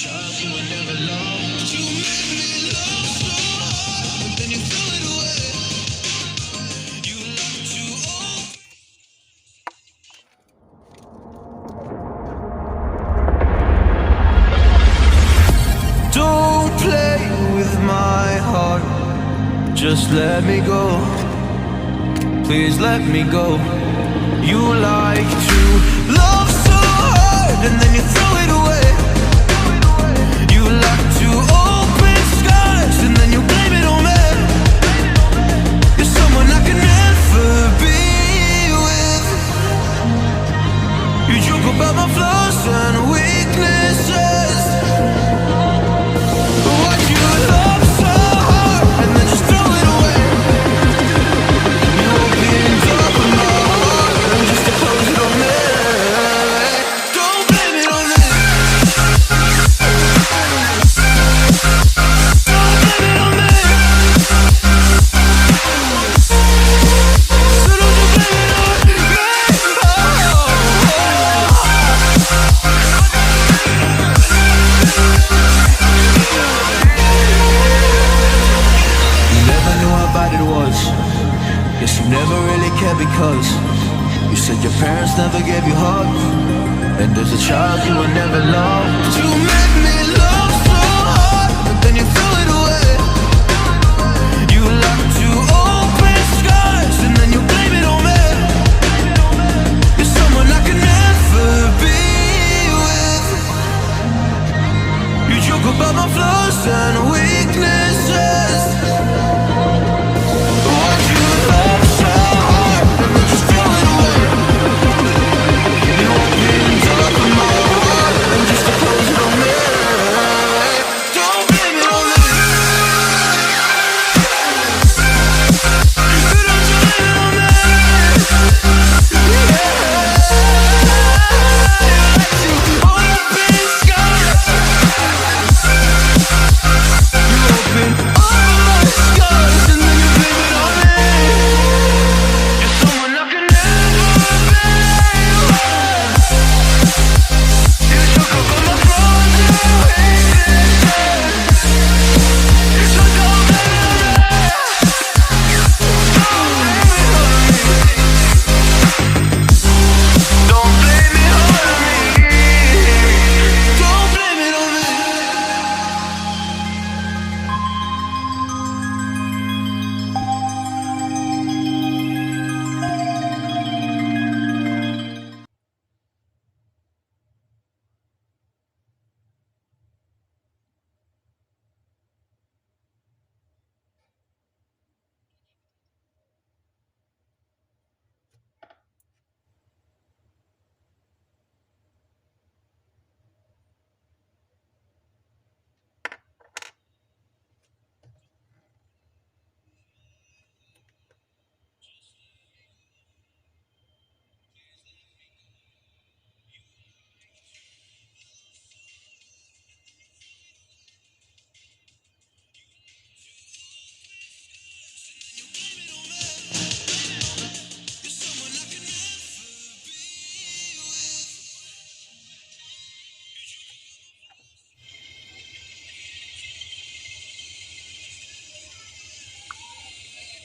child you were never loved. You made me love so hard, but then you threw it away. You love to open. Don't play with my heart, just let me go. Please let me go. You like to love so hard and then you throw it away. You like to open skies and then you blame it on me. You're someone I can never be with. You joke about my flaws and weaknesses. Why'd you love so hard and then just throw it away? You opened up my heart and just to close it on me. Don't blame it on me. Don't blame it on me. So don't you blame it on me. You never knew how bad it was. Guess you never really cared because you said your parents never gave you hugs, and as a child you were never loved. You made